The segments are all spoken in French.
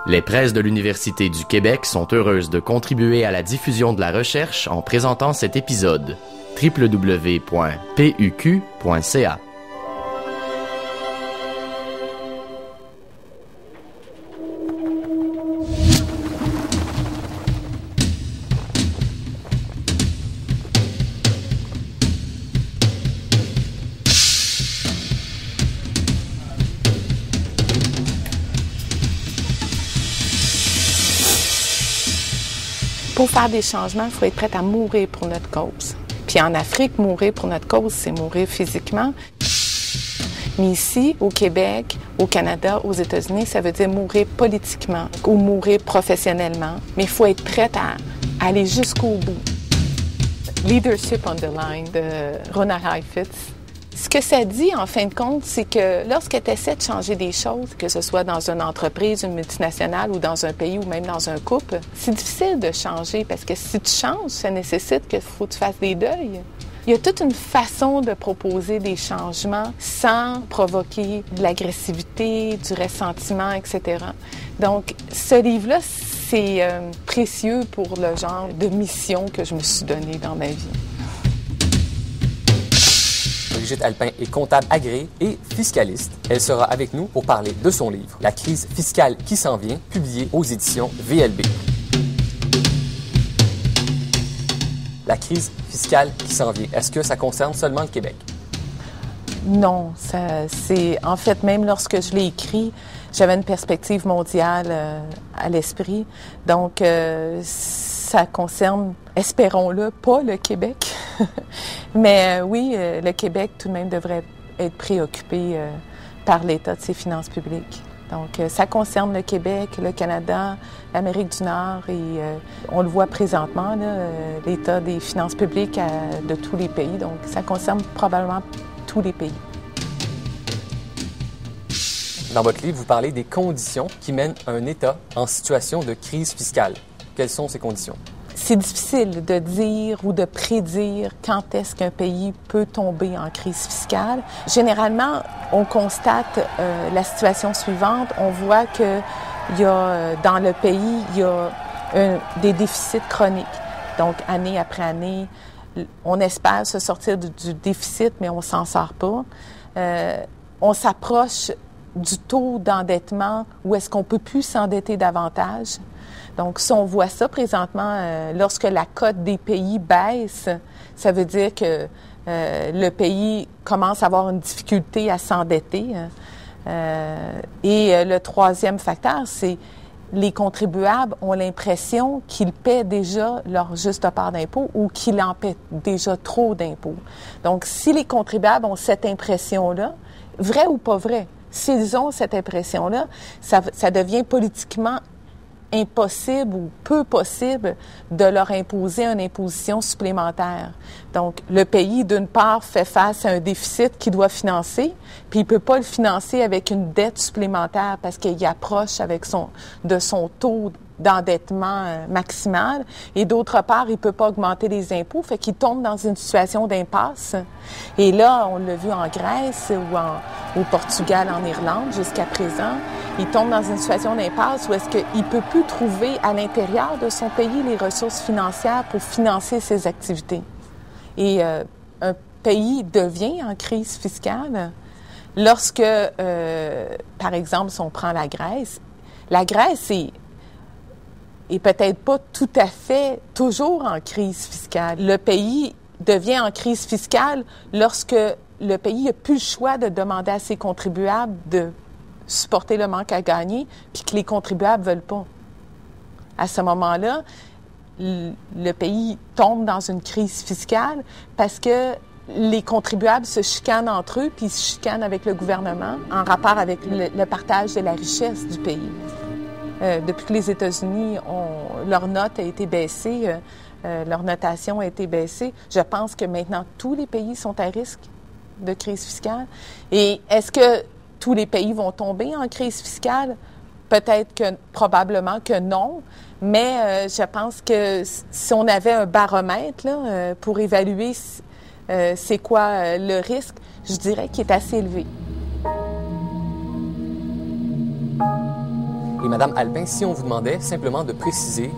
Les presses de l'Université du Québec sont heureuses de contribuer à la diffusion de la recherche en présentant cet épisode. www.puq.ca. Pour faire des changements, il faut être prêt à mourir pour notre cause. Puis en Afrique, mourir pour notre cause, c'est mourir physiquement. Mais ici, au Québec, au Canada, aux États-Unis, ça veut dire mourir politiquement ou mourir professionnellement. Mais il faut être prêt à aller jusqu'au bout. Leadership on the Line de Rona Heifetz. Ce que ça dit, en fin de compte, c'est que lorsque tu essaies de changer des choses, que ce soit dans une entreprise, une multinationale ou dans un pays ou même dans un couple, c'est difficile de changer parce que si tu changes, ça nécessite qu'il faut que tu fasses des deuils. Il y a toute une façon de proposer des changements sans provoquer de l'agressivité, du ressentiment, etc. Donc, ce livre-là, c'est précieux pour le genre de mission que je me suis donnée dans ma vie. Brigitte Alpin est comptable agréée et fiscaliste. Elle sera avec nous pour parler de son livre, La crise fiscale qui s'en vient, publié aux éditions VLB. La crise fiscale qui s'en vient, est-ce que ça concerne seulement le Québec? Non, c'est en fait, même lorsque je l'ai écrit, j'avais une perspective mondiale à l'esprit. Donc, ça concerne, espérons-le, pas le Québec. Mais oui, le Québec tout de même devrait être préoccupé par l'état de ses finances publiques. Donc, ça concerne le Québec, le Canada, l'Amérique du Nord et on le voit présentement, là, l'état des finances publiques de tous les pays. Donc, ça concerne probablement tous les pays. Dans votre livre, vous parlez des conditions qui mènent un État en situation de crise fiscale. Quelles sont ces conditions? C'est difficile de dire ou de prédire quand est-ce qu'un pays peut tomber en crise fiscale. Généralement, on constate la situation suivante. On voit que dans le pays, il y a des déficits chroniques. Donc, année après année, on espère se sortir du déficit, mais on s'en sort pas. On s'approche du taux d'endettement où est-ce qu'on peut plus s'endetter davantage. Donc, si on voit ça présentement, lorsque la cote des pays baisse, ça veut dire que le pays commence à avoir une difficulté à s'endetter. Et le troisième facteur, c'est les contribuables ont l'impression qu'ils paient déjà leur juste part d'impôt ou qu'ils en paient déjà trop d'impôts. Donc, si les contribuables ont cette impression-là, vrai ou pas vrai, s'ils ont cette impression-là, ça devient politiquement impossible ou peu possible de leur imposer une imposition supplémentaire. Donc, le pays, d'une part, fait face à un déficit qu'il doit financer, puis il ne peut pas le financer avec une dette supplémentaire parce qu'il approche de son taux d'endettement maximal. Et d'autre part, il ne peut pas augmenter les impôts, fait qu'il tombe dans une situation d'impasse. Et là, on l'a vu en Grèce ou au Portugal, en Irlande, jusqu'à présent, il tombe dans une situation d'impasse où est-ce qu'il ne peut plus trouver à l'intérieur de son pays les ressources financières pour financer ses activités. Et un pays devient en crise fiscale lorsque, par exemple, si on prend la Grèce est peut-être pas tout à fait toujours en crise fiscale. Le pays devient en crise fiscale lorsque le pays n'a plus le choix de demander à ses contribuables de supporter le manque à gagner, puis que les contribuables ne veulent pas. À ce moment-là, le pays tombe dans une crise fiscale parce que les contribuables se chicanent entre eux, puis ils se chicanent avec le gouvernement en rapport avec le partage de la richesse du pays. Depuis que les États-Unis leur note a été baissée, leur notation a été baissée, je pense que maintenant tous les pays sont à risque de crise fiscale. Et est-ce que tous les pays vont tomber en crise fiscale? Peut-être que, probablement que non, mais je pense que si on avait un baromètre là, pour évaluer c'est quoi le risque, je dirais qu'il est assez élevé. Et Madame Alpin, si on vous demandait simplement de préciser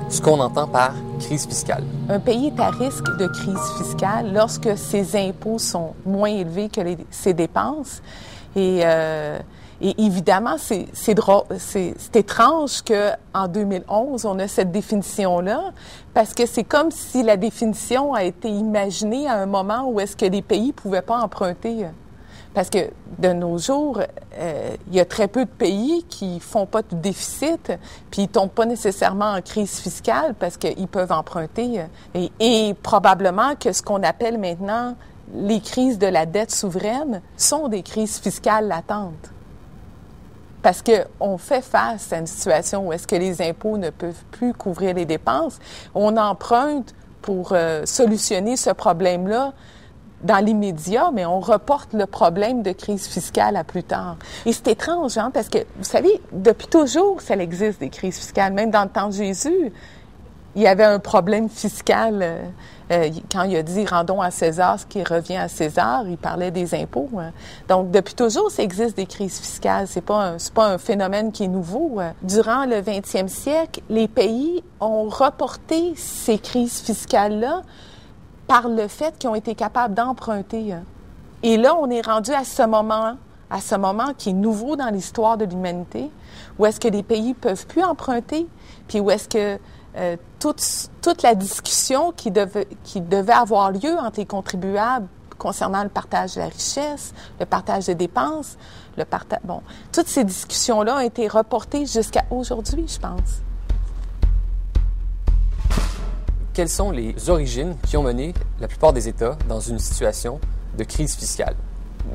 ce qu'on entend par crise fiscale. Un pays est à risque de crise fiscale lorsque ses impôts sont moins élevés que ses dépenses. Et évidemment, c'est étrange qu'en 2011, on a cette définition-là, parce que c'est comme si la définition a été imaginée à un moment où est-ce que les pays ne pouvaient pas emprunter. Parce que de nos jours, il y a très peu de pays qui font pas de déficit, puis ils tombent pas nécessairement en crise fiscale parce qu'ils peuvent emprunter. Et probablement que ce qu'on appelle maintenant les crises de la dette souveraine sont des crises fiscales latentes. Parce qu'on fait face à une situation où est-ce que les impôts ne peuvent plus couvrir les dépenses. On emprunte pour solutionner ce problème-là dans l'immédiat, mais on reporte le problème de crise fiscale à plus tard. Et c'est étrange, hein, parce que, vous savez, depuis toujours, ça existe des crises fiscales. Même dans le temps de Jésus, il y avait un problème fiscal. Quand il a dit « rendons à César ce qui revient à César », il parlait des impôts. Hein. Donc, depuis toujours, ça existe des crises fiscales. C'est pas un phénomène qui est nouveau. Durant le 20e siècle, les pays ont reporté ces crises fiscales-là par le fait qu'ils ont été capables d'emprunter. Et là, on est rendu à ce moment qui est nouveau dans l'histoire de l'humanité, où est-ce que les pays ne peuvent plus emprunter, puis où est-ce que toute la discussion qui devait avoir lieu entre les contribuables concernant le partage de la richesse, le partage des dépenses, toutes ces discussions-là ont été reportées jusqu'à aujourd'hui, je pense. Quelles sont les origines qui ont mené la plupart des États dans une situation de crise fiscale?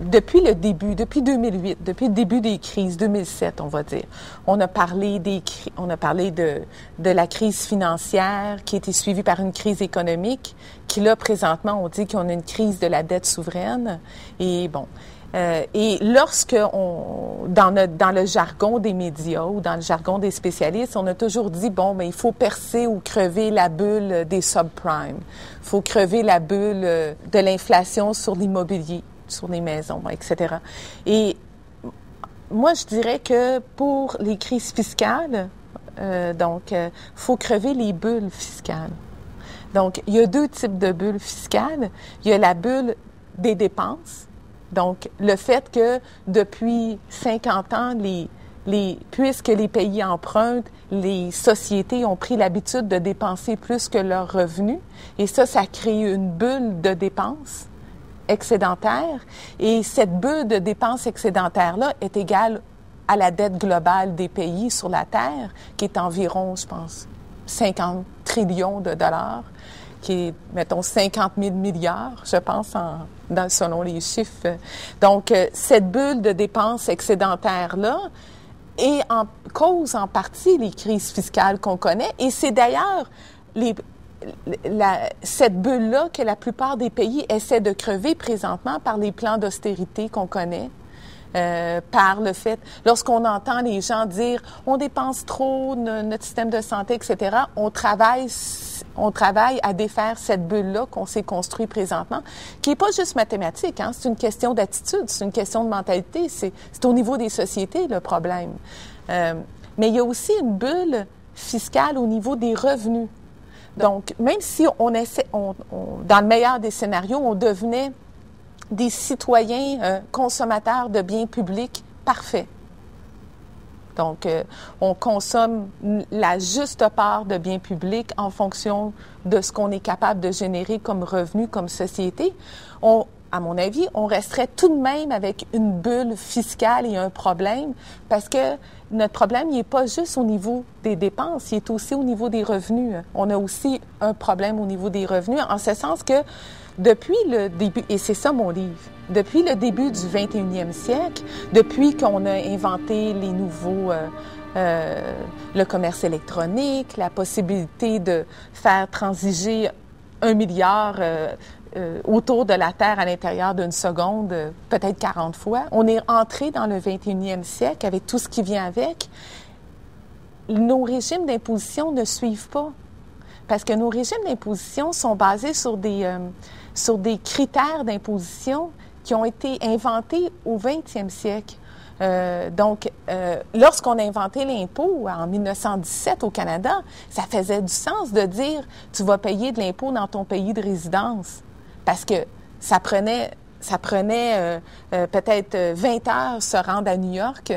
Depuis le début, depuis 2008, depuis le début des crises, 2007, on va dire, on a parlé de la crise financière qui a été suivie par une crise économique, qui là, présentement, on dit qu'on a une crise de la dette souveraine. Et bon, et lorsque dans le jargon des médias ou dans le jargon des spécialistes, on a toujours dit, il faut percer ou crever la bulle des subprimes. Il faut crever la bulle de l'inflation sur l'immobilier, sur les maisons, etc. Et moi, je dirais que pour les crises fiscales, faut crever les bulles fiscales. Donc, il y a deux types de bulles fiscales. Il y a la bulle des dépenses. Donc, le fait que depuis 50 ans, puisque les pays empruntent, les sociétés ont pris l'habitude de dépenser plus que leurs revenus. Et ça crée une bulle de dépenses excédentaire. Et cette bulle de dépenses excédentaire-là est égale à la dette globale des pays sur la Terre, qui est environ, je pense, 50 trillions de dollars, qui est, mettons, 50 000 milliards, je pense, selon les chiffres. Donc, cette bulle de dépenses excédentaires-là cause en partie les crises fiscales qu'on connaît. Et c'est d'ailleurs cette bulle-là que la plupart des pays essaient de crever présentement par les plans d'austérité qu'on connaît. Par le fait, lorsqu'on entend les gens dire « on dépense trop, notre système de santé, etc. », on travaille à défaire cette bulle-là qu'on s'est construit présentement, qui n'est pas juste mathématique, hein, c'est une question d'attitude, c'est une question de mentalité, c'est au niveau des sociétés le problème. Mais il y a aussi une bulle fiscale au niveau des revenus. Donc, même si dans le meilleur des scénarios, on devenait des citoyens consommateurs de biens publics parfaits. Donc, on consomme la juste part de biens publics en fonction de ce qu'on est capable de générer comme revenu, comme société. À mon avis, on resterait tout de même avec une bulle fiscale et un problème, parce que notre problème, il n'est pas juste au niveau des dépenses, il est aussi au niveau des revenus. On a aussi un problème au niveau des revenus, en ce sens que depuis le début, et c'est ça mon livre, depuis le début du 21e siècle, depuis qu'on a inventé les nouveaux, le commerce électronique, la possibilité de faire transiger 1 milliard autour de la Terre à l'intérieur d'une seconde, peut-être 40 fois. On est entré dans le 21e siècle avec tout ce qui vient avec. Nos régimes d'imposition ne suivent pas. Parce que nos régimes d'imposition sont basés sur des critères d'imposition qui ont été inventés au 20e siècle. Donc, lorsqu'on a inventé l'impôt en 1917 au Canada, ça faisait du sens de dire tu vas payer de l'impôt dans ton pays de résidence. Parce que ça prenait peut-être 20 heures se rendre à New York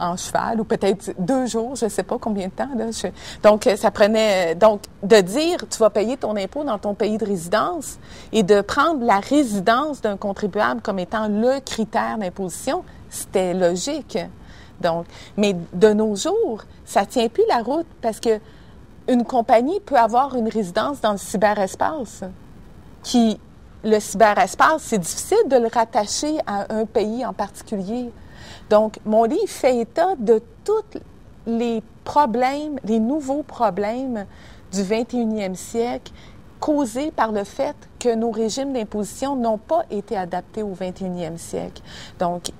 en cheval, ou peut-être 2 jours, je ne sais pas combien de temps. Là, donc, ça prenait... Donc, de dire, tu vas payer ton impôt dans ton pays de résidence et de prendre la résidence d'un contribuable comme étant le critère d'imposition, c'était logique. Donc, mais de nos jours, ça ne tient plus la route parce que une compagnie peut avoir une résidence dans le cyberespace le cyberespace, c'est difficile de le rattacher à un pays en particulier. Donc, mon livre fait état de tous les problèmes, les nouveaux problèmes du 21e siècle causés par le fait que nos régimes d'imposition n'ont pas été adaptés au 21e siècle. Donc,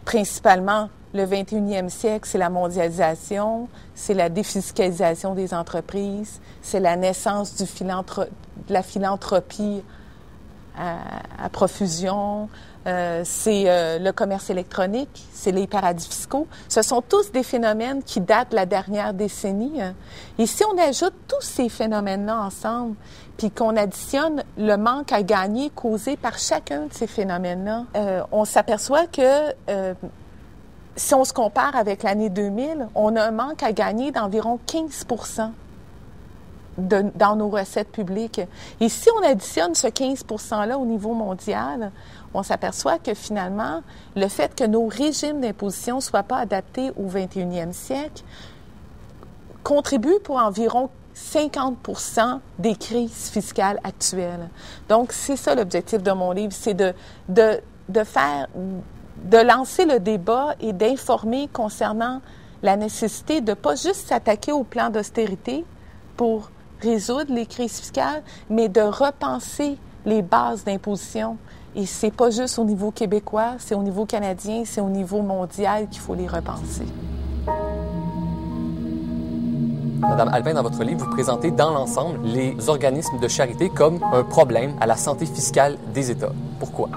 principalement, le 21e siècle, c'est la mondialisation, c'est la défiscalisation des entreprises, c'est la naissance de la philanthropie à profusion, c'est le commerce électronique, c'est les paradis fiscaux. Ce sont tous des phénomènes qui datent de la dernière décennie. Et si on ajoute tous ces phénomènes-là ensemble, puis qu'on additionne le manque à gagner causé par chacun de ces phénomènes-là, on s'aperçoit que si on se compare avec l'année 2000, on a un manque à gagner d'environ 15% dans nos recettes publiques. Et si on additionne ce 15%-là au niveau mondial, on s'aperçoit que finalement, le fait que nos régimes d'imposition ne soient pas adaptés au 21e siècle contribue pour environ 50% des crises fiscales actuelles. Donc, c'est ça l'objectif de mon livre, c'est de lancer le débat et d'informer concernant la nécessité de ne pas juste s'attaquer au plan d'austérité pour résoudre les crises fiscales, mais de repenser les bases d'imposition. Et c'est pas juste au niveau québécois, c'est au niveau canadien, c'est au niveau mondial qu'il faut les repenser. Madame Alpin, dans votre livre, vous présentez dans l'ensemble les organismes de charité comme un problème à la santé fiscale des États. Pourquoi?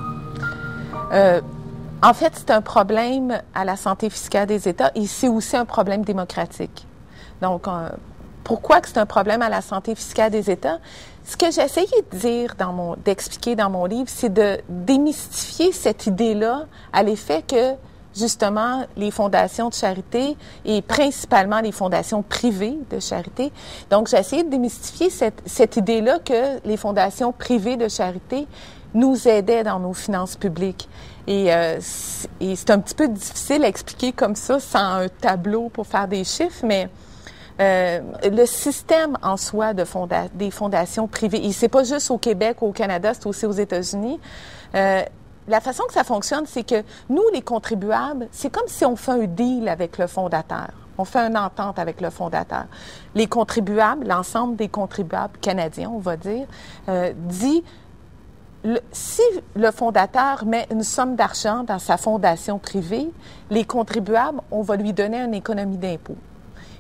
En fait, c'est un problème à la santé fiscale des États et c'est aussi un problème démocratique. Donc, pourquoi que c'est un problème à la santé fiscale des États? Ce que j'ai essayé de dire d'expliquer dans mon livre, c'est de démystifier cette idée-là à l'effet que, justement, les fondations de charité et principalement les fondations privées de charité. Donc, j'ai essayé de démystifier cette idée-là que les fondations privées de charité nous aidaient dans nos finances publiques. Et c'est un petit peu difficile à expliquer comme ça, sans un tableau pour faire des chiffres, mais le système en soi des fondations privées, et c'est pas juste au Québec ou au Canada, c'est aussi aux États-Unis, la façon que ça fonctionne, c'est que nous, les contribuables, c'est comme si on fait un deal avec le fondateur. On fait une entente avec le fondateur. Les contribuables, l'ensemble des contribuables canadiens, on va dire, dit... si le fondateur met une somme d'argent dans sa fondation privée, les contribuables, on va lui donner une économie d'impôt.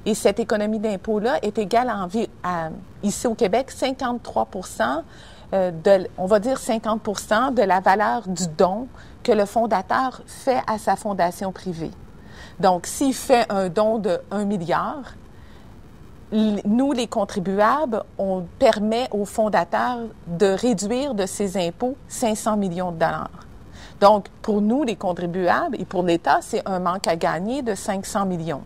Et cette économie d'impôt-là est égale ici au Québec, 53%, on va dire 50% de la valeur du don que le fondateur fait à sa fondation privée. Donc, s'il fait un don de 1 milliard, nous, les contribuables, on permet au fondateur de réduire de ses impôts 500 millions de dollars. Donc, pour nous, les contribuables, et pour l'État, c'est un manque à gagner de 500 millions.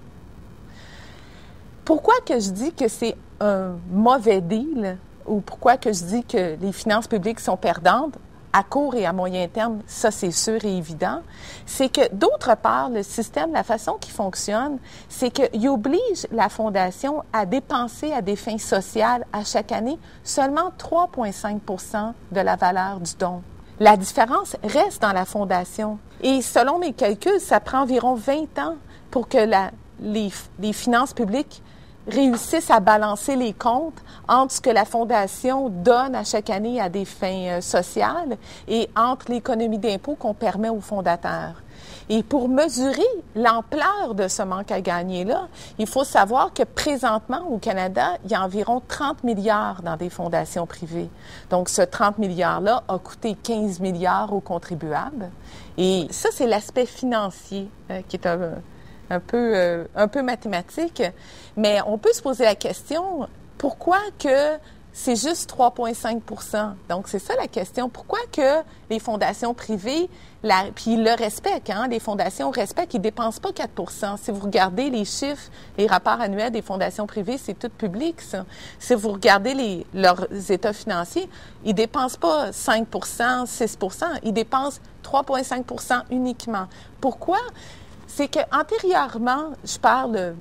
Pourquoi que je dis que c'est un mauvais deal, ou pourquoi que je dis que les finances publiques sont perdantes, à court et à moyen terme, ça c'est sûr et évident, c'est que d'autre part, le système, la façon qu'il fonctionne, c'est qu'il oblige la Fondation à dépenser à des fins sociales à chaque année seulement 3,5% de la valeur du don. La différence reste dans la Fondation. Et selon mes calculs, ça prend environ 20 ans pour que les finances publiques réussissent à balancer les comptes entre ce que la Fondation donne à chaque année à des fins sociales et entre l'économie d'impôt qu'on permet aux fondateurs. Et pour mesurer l'ampleur de ce manque à gagner-là, il faut savoir que présentement, au Canada, il y a environ 30 milliards dans des fondations privées. Donc, ce 30 milliards-là a coûté 15 milliards aux contribuables. Et ça, c'est l'aspect financier qui est un peu mathématique. Mais on peut se poser la question, pourquoi que c'est juste 3,5 %? Donc, c'est ça la question. Pourquoi que les fondations privées, puis ils le respectent, les fondations respectent, ils ne dépensent pas 4 %. Si vous regardez les chiffres, les rapports annuels des fondations privées, c'est tout public, ça. Si vous regardez leurs états financiers, ils ne dépensent pas 5 % 6 %, ils dépensent 3,5 % uniquement. Pourquoi? C'est qu'antérieurement, je parle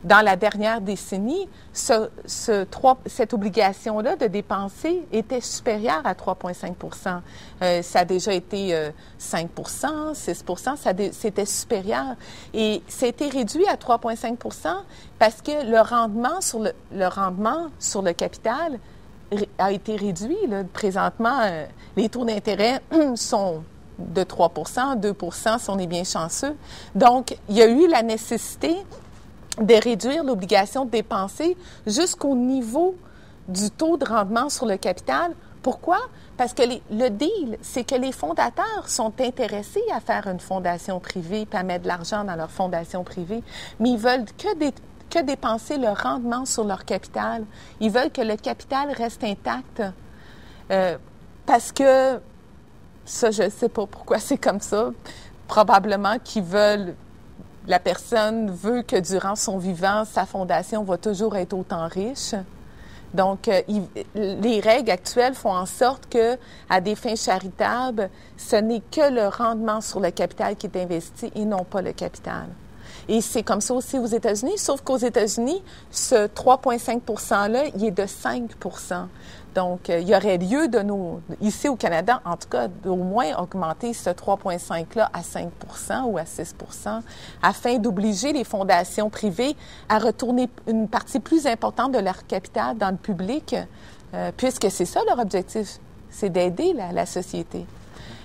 dans la dernière décennie, cette obligation-là de dépenser était supérieure à 3,5 %. Ça a déjà été 5 %, 6 %, c'était supérieur. Et ça a été réduit à 3,5 % parce que le rendement sur le capital a été réduit. Là. Présentement, les taux d'intérêt sont de 3 % 2 % si on est bien chanceux. Donc, il y a eu la nécessité de réduire l'obligation de dépenser jusqu'au niveau du taux de rendement sur le capital. Pourquoi? Parce que le deal, c'est que les fondateurs sont intéressés à faire une fondation privée puis à mettre de l'argent dans leur fondation privée, mais ils veulent que dépenser le rendement sur leur capital. Ils veulent que le capital reste intact parce que, ça, je ne sais pas pourquoi c'est comme ça, probablement qu'ils veulent... La personne veut que durant son vivant, sa fondation va toujours être autant riche. Donc, les règles actuelles font en sorte que, à des fins charitables, ce n'est que le rendement sur le capital qui est investi et non pas le capital. Et c'est comme ça aussi aux États-Unis, sauf qu'aux États-Unis, ce 3,5 %-là, il est de 5 %. Donc, il y aurait lieu ici au Canada, en tout cas, d'au moins augmenter ce 3,5 % à 5 % ou à 6 % afin d'obliger les fondations privées à retourner une partie plus importante de leur capital dans le public, puisque c'est ça leur objectif, c'est d'aider la société.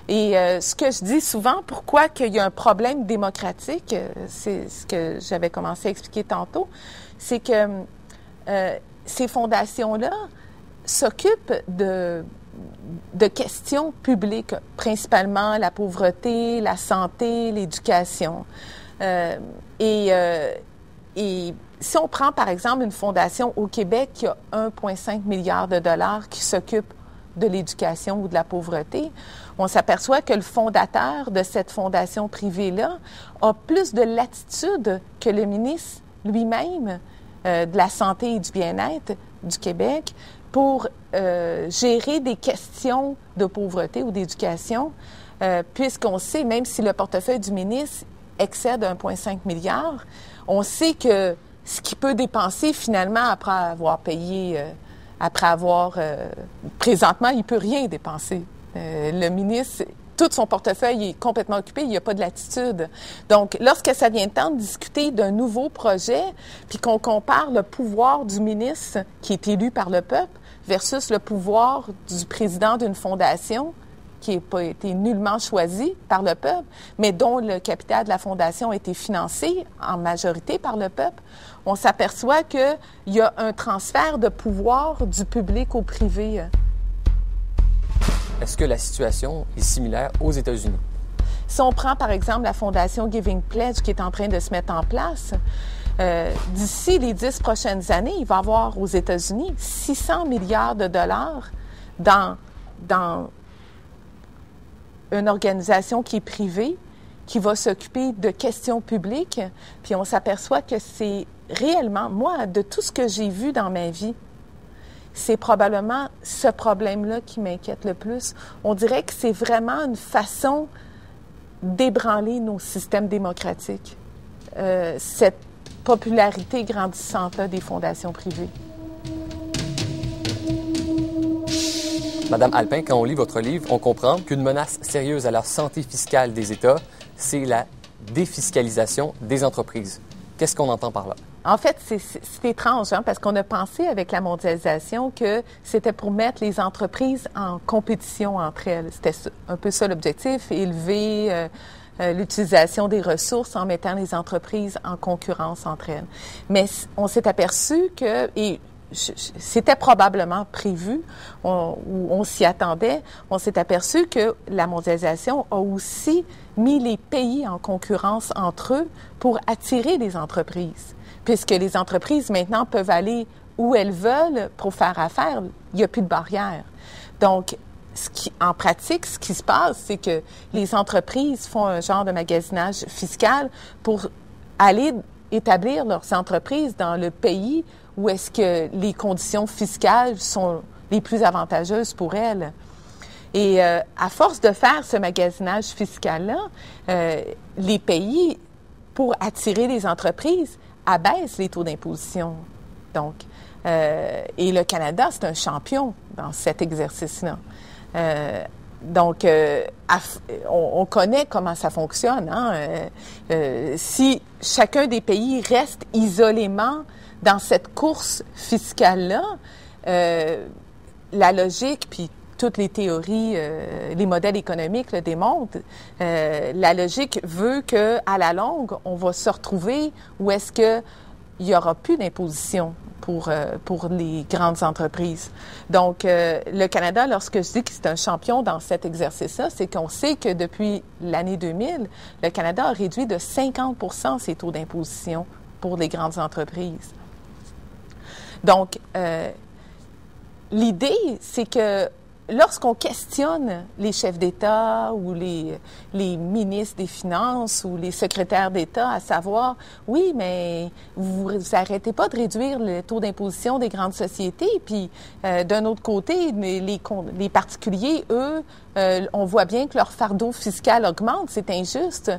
Et ce que je dis souvent, pourquoi qu'il y a un problème démocratique, c'est ce que j'avais commencé à expliquer tantôt, c'est que ces fondations-là s'occupent de questions publiques, principalement la pauvreté, la santé, l'éducation. Et si on prend, par exemple, une fondation au Québec qui a 1,5 milliard de dollars qui s'occupe de l'éducation ou de la pauvreté, on s'aperçoit que le fondateur de cette fondation privée-là a plus de latitude que le ministre lui-même de la Santé et du Bien-être du Québec pour gérer des questions de pauvreté ou d'éducation, puisqu'on sait, même si le portefeuille du ministre excède 1,5 milliard, on sait que ce qu'il peut dépenser finalement après avoir payé... présentement, il ne peut rien dépenser. Le ministre, tout son portefeuille est complètement occupé, il n'y a pas de latitude. Donc, lorsque ça vient le temps de discuter d'un nouveau projet, puis qu'on compare le pouvoir du ministre qui est élu par le peuple versus le pouvoir du président d'une fondation qui n'a pas été nullement choisi par le peuple, mais dont le capital de la fondation a été financé en majorité par le peuple, on s'aperçoit qu'il y a un transfert de pouvoir du public au privé. Est-ce que la situation est similaire aux États-Unis? Si on prend, par exemple, la fondation Giving Pledge qui est en train de se mettre en place, d'ici les 10 prochaines années, il va y avoir aux États-Unis 600 milliards de dollars dans une organisation qui est privée, qui va s'occuper de questions publiques. Puis on s'aperçoit que c'est réellement, moi, de tout ce que j'ai vu dans ma vie, c'est probablement ce problème-là qui m'inquiète le plus. On dirait que c'est vraiment une façon d'ébranler nos systèmes démocratiques, cette popularité grandissante-là des fondations privées. Madame Alpin, quand on lit votre livre, on comprend qu'une menace sérieuse à la santé fiscale des États, c'est la défiscalisation des entreprises. Qu'est-ce qu'on entend par là? En fait, c'est étrange, parce qu'on a pensé avec la mondialisation que c'était pour mettre les entreprises en compétition entre elles. C'était un peu ça l'objectif, élever l'utilisation des ressources en mettant les entreprises en concurrence entre elles. Mais on s'est aperçu que, et c'était probablement prévu, on s'y attendait, on s'est aperçu que la mondialisation a aussi mis les pays en concurrence entre eux pour attirer les entreprises, puisque les entreprises maintenant peuvent aller où elles veulent pour faire affaire, il n'y a plus de barrières. Donc, en pratique, ce qui se passe, c'est que les entreprises font un genre de magasinage fiscal pour aller établir leurs entreprises dans le pays où est-ce que les conditions fiscales sont les plus avantageuses pour elles. Et à force de faire ce magasinage fiscal-là, les pays, pour attirer les entreprises, abaissent les taux d'imposition. Donc, et le Canada, c'est un champion dans cet exercice-là. Donc, on connaît comment ça fonctionne. Hein? Si chacun des pays reste isolément dans cette course fiscale-là, la logique, puis toutes les théories, les modèles économiques le démontrent, la logique veut qu'à la longue, on va se retrouver où est-ce qu'il n'y aura plus d'imposition pour les grandes entreprises. Donc, le Canada, lorsque je dis que c'est un champion dans cet exercice-là, c'est qu'on sait que depuis l'année 2000, le Canada a réduit de 50% ses taux d'imposition pour les grandes entreprises. Donc, l'idée, c'est que lorsqu'on questionne les chefs d'État ou les ministres des Finances ou les secrétaires d'État à savoir, oui, mais vous n'arrêtez pas de réduire le taux d'imposition des grandes sociétés, puis d'un autre côté, les particuliers, eux, on voit bien que leur fardeau fiscal augmente, c'est injuste.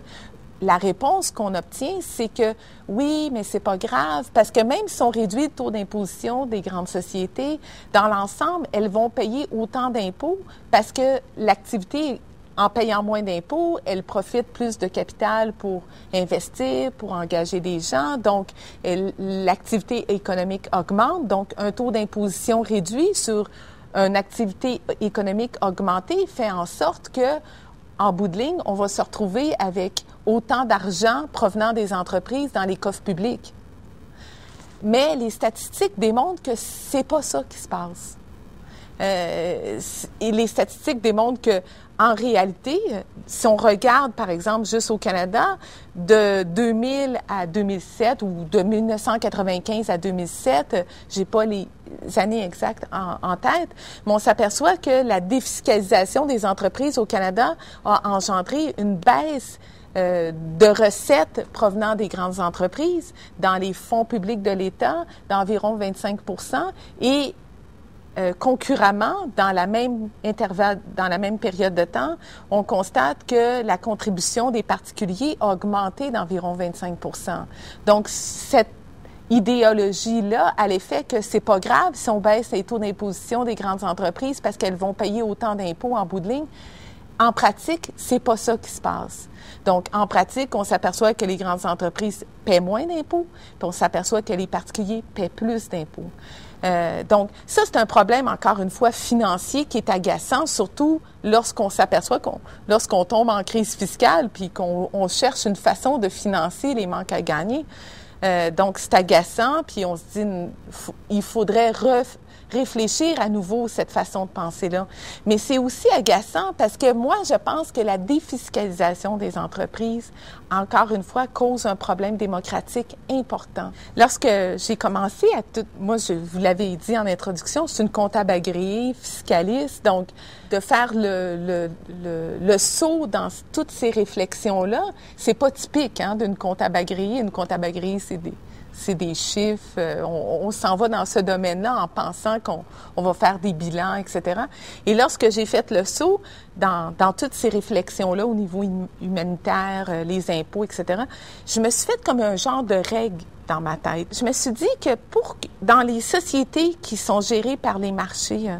La réponse qu'on obtient, c'est que oui, mais c'est pas grave, parce que même si on réduit le taux d'imposition des grandes sociétés, dans l'ensemble, elles vont payer autant d'impôts parce que l'activité, en payant moins d'impôts, elle profite plus de capital pour investir, pour engager des gens. Donc, l'activité économique augmente. Donc, un taux d'imposition réduit sur une activité économique augmentée fait en sorte que, en bout de ligne, on va se retrouver avec autant d'argent provenant des entreprises dans les coffres publics. Mais les statistiques démontrent que c'est pas ça qui se passe. Et les statistiques démontrent que, en réalité, si on regarde, par exemple, juste au Canada, de 2000 à 2007 ou de 1995 à 2007, j'ai pas les années exactes en tête, mais on s'aperçoit que la défiscalisation des entreprises au Canada a engendré une baisse de recettes provenant des grandes entreprises dans les fonds publics de l'État d'environ 25 % et concurremment, dans la même intervalle, dans la même période de temps, on constate que la contribution des particuliers a augmenté d'environ 25 %. Donc, cette idéologie-là a l'effet que c'est pas grave si on baisse les taux d'imposition des grandes entreprises parce qu'elles vont payer autant d'impôts en bout de ligne. En pratique, c'est pas ça qui se passe. Donc, en pratique, on s'aperçoit que les grandes entreprises paient moins d'impôts, puis on s'aperçoit que les particuliers paient plus d'impôts. Donc, ça, c'est un problème, encore une fois, financier qui est agaçant, surtout lorsqu'on s'aperçoit lorsqu'on tombe en crise fiscale puis qu'on cherche une façon de financer les manques à gagner. Donc, c'est agaçant, puis on se dit, il faudrait réfléchir à nouveau cette façon de penser-là. Mais c'est aussi agaçant parce que moi, je pense que la défiscalisation des entreprises, encore une fois, cause un problème démocratique important. Lorsque j'ai commencé moi, je vous l'avais dit en introduction, c'est une comptable agréée, fiscaliste, donc de faire le saut dans toutes ces réflexions-là, c'est pas typique d'une comptable agréée. Une comptable agréée, c'est des chiffres, on s'en va dans ce domaine-là en pensant qu'on va faire des bilans, etc. Et lorsque j'ai fait le saut dans toutes ces réflexions-là au niveau humanitaire, les impôts, etc., je me suis fait comme un genre de règle dans ma tête. Je me suis dit que dans les sociétés qui sont gérées par les marchés,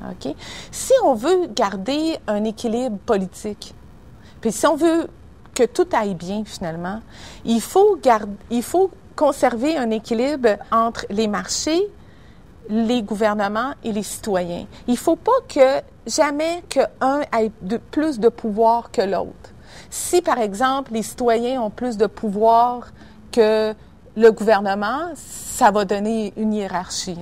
OK, si on veut garder un équilibre politique, puis si on veut que tout aille bien finalement, il faut conserver un équilibre entre les marchés, les gouvernements et les citoyens. Il ne faut pas que jamais qu'un ait plus de pouvoir que l'autre. Si, par exemple, les citoyens ont plus de pouvoir que le gouvernement, ça va donner une hiérarchie.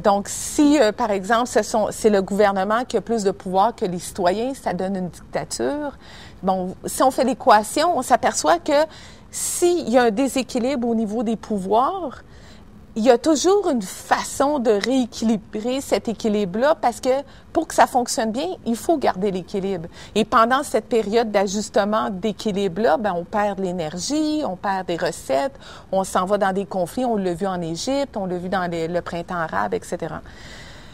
Donc, si, par exemple, c'est le gouvernement qui a plus de pouvoir que les citoyens, ça donne une dictature. Bon, si on fait l'équation, on s'aperçoit que s'il y a un déséquilibre au niveau des pouvoirs, il y a toujours une façon de rééquilibrer cet équilibre-là parce que pour que ça fonctionne bien, il faut garder l'équilibre. Et pendant cette période d'ajustement d'équilibre-là, ben, on perd de l'énergie, on perd des recettes, on s'en va dans des conflits. On l'a vu en Égypte, on l'a vu dans le printemps arabe, etc.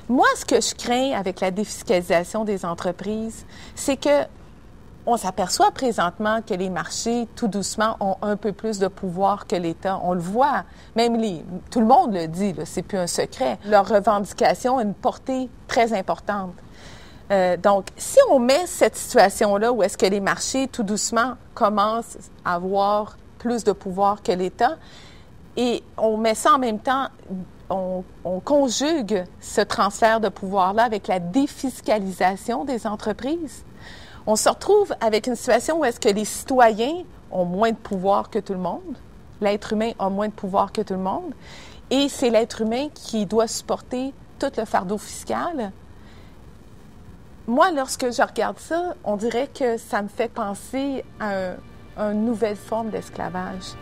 Moi, ce que je crains avec la défiscalisation des entreprises, c'est que on s'aperçoit présentement que les marchés, tout doucement, ont un peu plus de pouvoir que l'État. On le voit. Même tout le monde le dit, là, c'est plus un secret. Leur revendication a une portée très importante. Donc, si on met cette situation-là où est-ce que les marchés, tout doucement, commencent à avoir plus de pouvoir que l'État, et on met ça en même temps, on conjugue ce transfert de pouvoir-là avec la défiscalisation des entreprises, on se retrouve avec une situation où est-ce que les citoyens ont moins de pouvoir que tout le monde, l'être humain a moins de pouvoir que tout le monde, et c'est l'être humain qui doit supporter tout le fardeau fiscal. Moi, lorsque je regarde ça, on dirait que ça me fait penser à une nouvelle forme d'esclavage.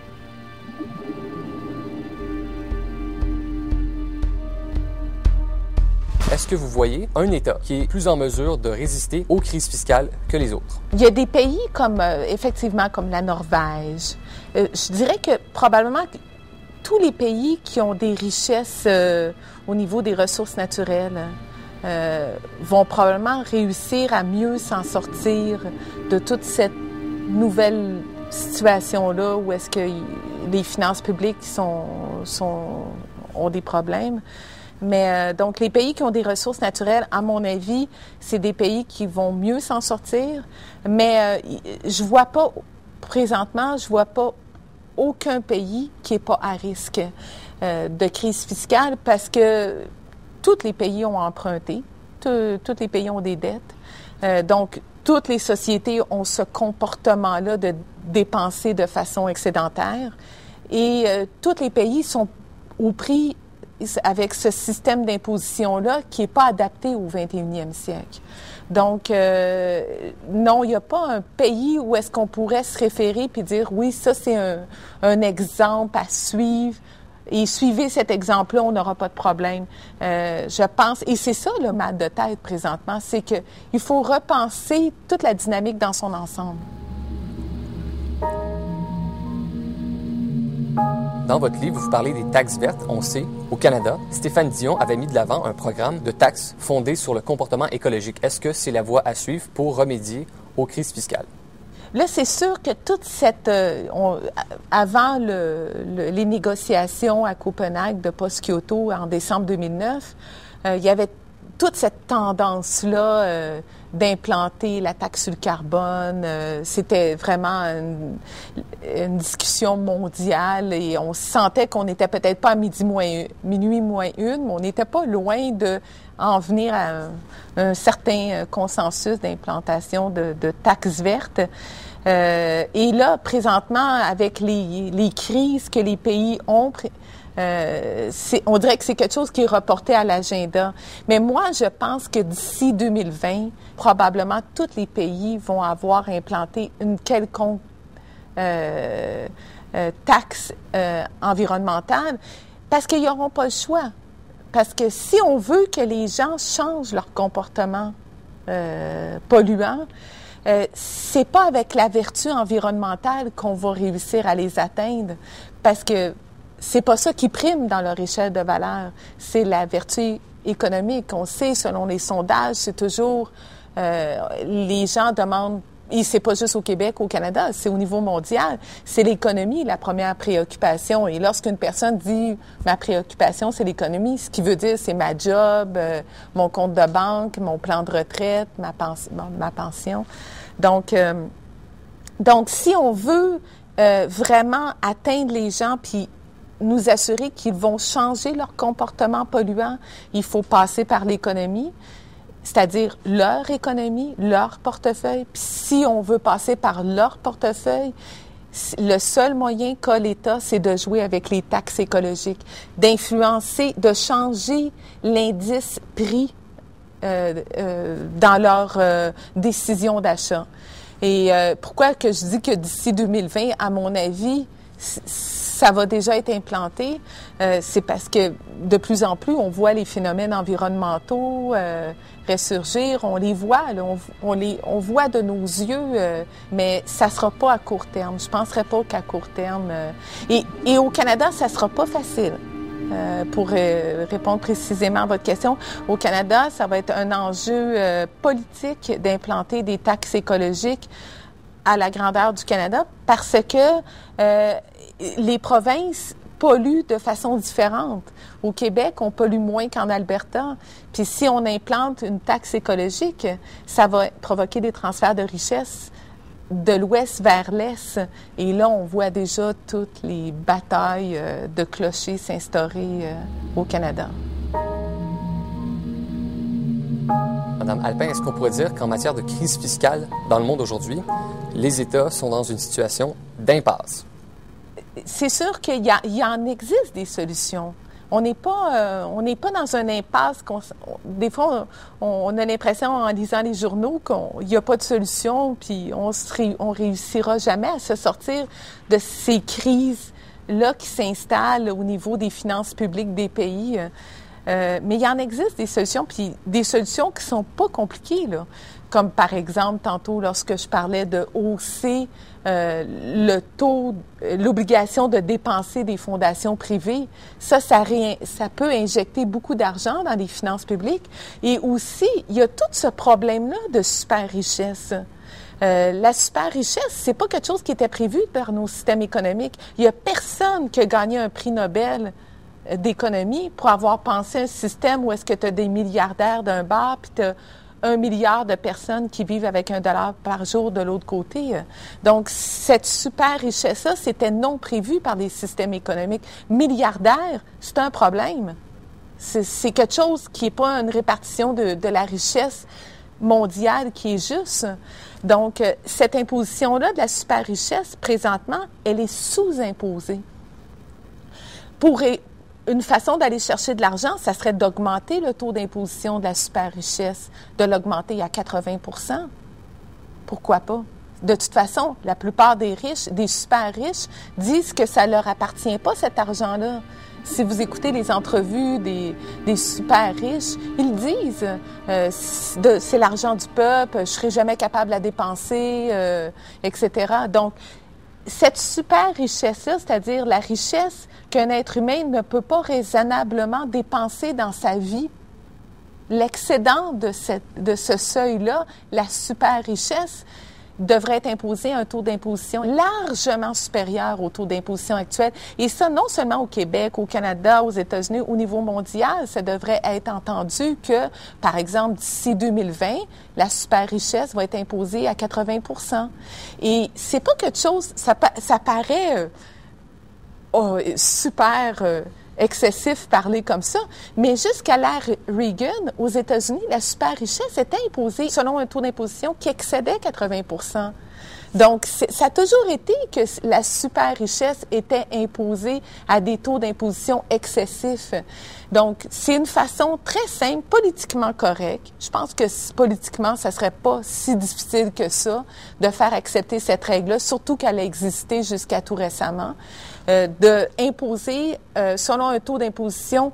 Est-ce que vous voyez un État qui est plus en mesure de résister aux crises fiscales que les autres? Il y a des pays comme, effectivement, comme la Norvège. Je dirais que probablement tous les pays qui ont des richesses au niveau des ressources naturelles vont probablement réussir à mieux s'en sortir de toute cette nouvelle situation-là où est-ce que les finances publiques ont des problèmes. Mais donc, les pays qui ont des ressources naturelles, à mon avis, c'est des pays qui vont mieux s'en sortir. Mais je vois pas, présentement, aucun pays qui n'est pas à risque de crise fiscale parce que tous les pays ont emprunté, tous les pays ont des dettes. Donc, toutes les sociétés ont ce comportement-là de dépenser de façon excédentaire. Et tous les pays sont au prix avec ce système d'imposition-là qui n'est pas adapté au 21e siècle. Donc, non, il n'y a pas un pays où est-ce qu'on pourrait se référer puis dire, oui, ça, c'est un exemple à suivre. Et suivez cet exemple-là, on n'aura pas de problème. Je pense, et c'est ça le mal de tête présentement, c'est qu'il faut repenser toute la dynamique dans son ensemble. Dans votre livre, vous parlez des taxes vertes. On sait, au Canada, Stéphane Dion avait mis de l'avant un programme de taxes fondé sur le comportement écologique. Est-ce que c'est la voie à suivre pour remédier aux crises fiscales? Là, c'est sûr que toute cette... avant les négociations à Copenhague de post-Kyoto en décembre 2009, il y avait toute cette tendance-là d'implanter la taxe sur le carbone. C'était vraiment une discussion mondiale et on sentait qu'on n'était peut-être pas à minuit moins une, mais on n'était pas loin d'en venir à un certain consensus d'implantation de taxes vertes. Et là, présentement, avec les crises que les pays ont, on dirait que c'est quelque chose qui est reporté à l'agenda. Mais moi, je pense que d'ici 2020, probablement tous les pays vont avoir implanté une quelconque taxe environnementale parce qu'ils n'auront pas le choix. Parce que si on veut que les gens changent leur comportement polluant, c'est pas avec la vertu environnementale qu'on va réussir à les atteindre, parce que c'est pas ça qui prime dans leur échelle de valeur, c'est la vertu économique. On sait, selon les sondages, c'est toujours les gens demandent, et c'est pas juste au Québec, au Canada, c'est au niveau mondial, c'est l'économie, la première préoccupation. Et lorsqu'une personne dit « ma préoccupation, c'est l'économie », ce qui veut dire c'est ma job, mon compte de banque, mon plan de retraite, ma pension. Donc, si on veut vraiment atteindre les gens puis nous assurer qu'ils vont changer leur comportement polluant, il faut passer par l'économie. c'est-à-dire leur économie, leur portefeuille. Puis si on veut passer par leur portefeuille, le seul moyen qu'a l'État, c'est de jouer avec les taxes écologiques, d'influencer, de changer l'indice prix dans leur décision d'achat. Et pourquoi que je dis que d'ici 2020, à mon avis, ça va déjà être implanté, c'est parce que de plus en plus, on voit les phénomènes environnementaux ressurgir, on les voit, là, on voit de nos yeux, mais ça sera pas à court terme. Je penserais pas qu'à court terme. Et au Canada, ça sera pas facile. Pour répondre précisément à votre question, au Canada, ça va être un enjeu politique d'implanter des taxes écologiques à la grandeur du Canada parce que les provinces polluent de façon différente. Au Québec, on pollue moins qu'en Alberta. Puis si on implante une taxe écologique, ça va provoquer des transferts de richesses de l'ouest vers l'est. Et là, on voit déjà toutes les batailles de clochers s'instaurer au Canada. Madame Alpin, est-ce qu'on pourrait dire qu'en matière de crise fiscale dans le monde aujourd'hui, les États sont dans une situation d'impasse? C'est sûr qu'il y en existe des solutions. On n'est pas dans un impasse. Des fois, on a l'impression en lisant les journaux qu'il n'y a pas de solution, puis on réussira jamais à se sortir de ces crises-là qui s'installent au niveau des finances publiques des pays. Mais il y en existe des solutions, puis des solutions qui sont pas compliquées, là. Comme par exemple, tantôt, lorsque je parlais de hausser le taux, l'obligation de dépenser des fondations privées, ça peut injecter beaucoup d'argent dans les finances publiques. Et aussi, il y a tout ce problème-là de super-richesse. La super-richesse, c'est pas quelque chose qui était prévu par nos systèmes économiques. Il y a personne qui a gagné un prix Nobel d'économie pour avoir pensé un système où est-ce que tu as des milliardaires d'un bord, puis tu as 1 milliard de personnes qui vivent avec $1 par jour de l'autre côté. Donc, cette super richesse-là, c'était non prévu par les systèmes économiques. Milliardaire, c'est un problème. C'est quelque chose qui n'est pas une répartition de la richesse mondiale qui est juste. Donc, cette imposition-là de la super richesse, présentement, elle est sous-imposée. Une façon d'aller chercher de l'argent, ça serait d'augmenter le taux d'imposition de la super-richesse, de l'augmenter à 80 %. Pourquoi pas? De toute façon, la plupart des riches, des super-riches, disent que ça ne leur appartient pas, cet argent-là. Si vous écoutez les entrevues des super-riches, ils disent c'est l'argent du peuple, je ne serai jamais capable de la dépenser, etc. Donc, cette super richesse-là, c'est-à-dire la richesse qu'un être humain ne peut pas raisonnablement dépenser dans sa vie, l'excédent de ce seuil-là, la super richesse, devrait être imposé à un taux d'imposition largement supérieur au taux d'imposition actuel. Et ça, non seulement au Québec, au Canada, aux États-Unis, au niveau mondial, ça devrait être entendu que, par exemple, d'ici 2020, la super-richesse va être imposée à 80 %. Et c'est pas quelque chose, ça paraît super excessif parler comme ça, mais jusqu'à l'ère Reagan, aux États-Unis, la super-richesse était imposée selon un taux d'imposition qui excédait 80 %. Donc, ça a toujours été que la super-richesse était imposée à des taux d'imposition excessifs. Donc, c'est une façon très simple, politiquement correcte. Je pense que politiquement, ça serait pas si difficile que ça de faire accepter cette règle-là, surtout qu'elle a existé jusqu'à tout récemment, d'imposer, selon un taux d'imposition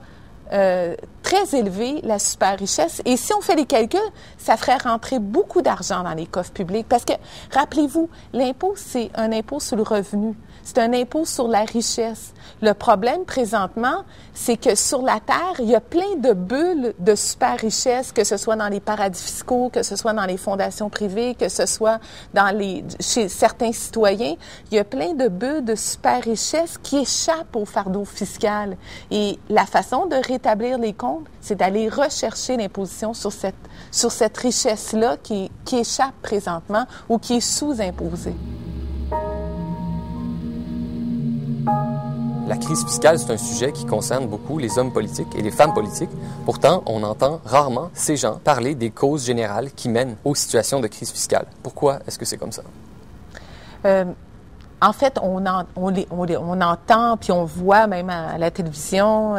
très élevé, la super-richesse. Et si on fait les calculs, ça ferait rentrer beaucoup d'argent dans les coffres publics. Parce que, rappelez-vous, l'impôt, c'est un impôt sur le revenu. C'est un impôt sur la richesse. Le problème, présentement, c'est que sur la Terre, il y a plein de bulles de super-richesse, que ce soit dans les paradis fiscaux, que ce soit dans les fondations privées, que ce soit chez certains citoyens. Il y a plein de bulles de super-richesse qui échappent au fardeau fiscal. Et la façon de rétablir les comptes, c'est d'aller rechercher l'imposition sur cette richesse-là qui échappe présentement ou qui est sous-imposée. La crise fiscale, c'est un sujet qui concerne beaucoup les hommes politiques et les femmes politiques. Pourtant, on entend rarement ces gens parler des causes générales qui mènent aux situations de crise fiscale. Pourquoi est-ce que c'est comme ça? En fait, on entend, puis on voit même à la télévision,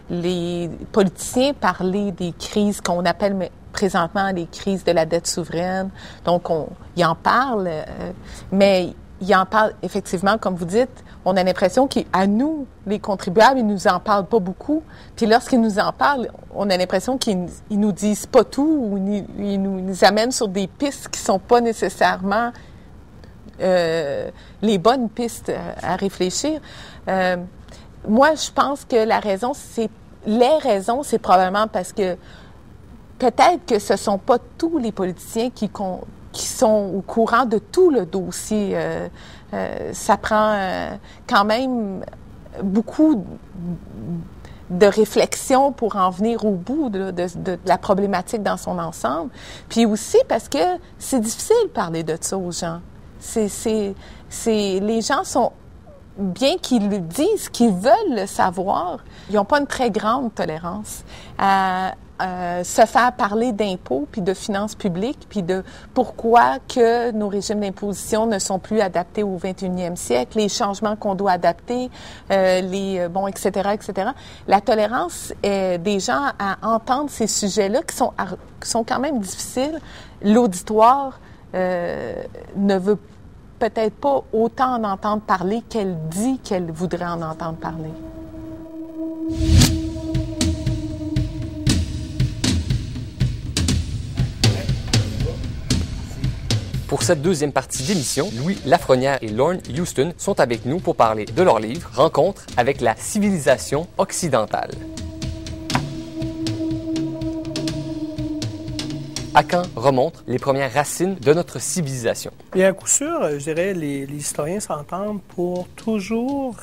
les politiciens parler des crises qu'on appelle présentement les crises de la dette souveraine. Donc, ils en parlent, mais ils en parlent effectivement, comme vous dites, on a l'impression qu'à nous, les contribuables, ils nous en parlent pas beaucoup. Puis lorsqu'ils nous en parlent, on a l'impression qu'ils nous disent pas tout ou ils nous amènent sur des pistes qui sont pas nécessairement les bonnes pistes à réfléchir. Moi, je pense que les raisons, c'est probablement parce que peut-être que ce sont pas tous les politiciens qui sont au courant de tout le dossier. Ça prend quand même beaucoup de réflexion pour en venir au bout de la problématique dans son ensemble. Puis aussi parce que c'est difficile de parler de ça aux gens. Les gens sont, bien qu'ils le disent, qu'ils veulent le savoir, ils n'ont pas une très grande tolérance à se faire parler d'impôts, puis de finances publiques, puis de pourquoi que nos régimes d'imposition ne sont plus adaptés au 21e siècle, les changements qu'on doit adapter, etc., etc. La tolérance des gens à entendre ces sujets-là qui sont quand même difficiles. L'auditoire ne veut peut-être pas autant en entendre parler qu'elle dit qu'elle voudrait en entendre parler. Pour cette deuxième partie d'émission, Louis Lafrenière et Lorne Houston sont avec nous pour parler de leur livre « Rencontre avec la civilisation occidentale ». À quand remontent les premières racines de notre civilisation? Bien, à coup sûr, je dirais, les historiens s'entendent pour toujours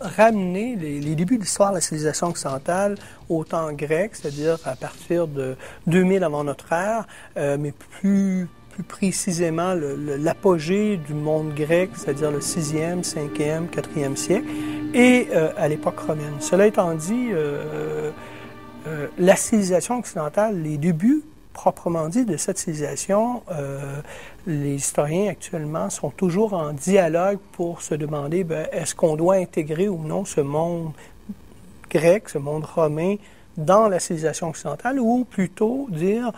ramener les débuts de l'histoire de la civilisation occidentale au temps grec, c'est-à-dire à partir de 2000 avant notre ère, mais plus précisément l'apogée du monde grec, c'est-à-dire le 6e, 5e, 4e siècle, et à l'époque romaine. Cela étant dit, la civilisation occidentale, les débuts proprement dit de cette civilisation, les historiens actuellement sont toujours en dialogue pour se demander est-ce qu'on doit intégrer ou non ce monde grec, ce monde romain dans la civilisation occidentale, ou plutôt dire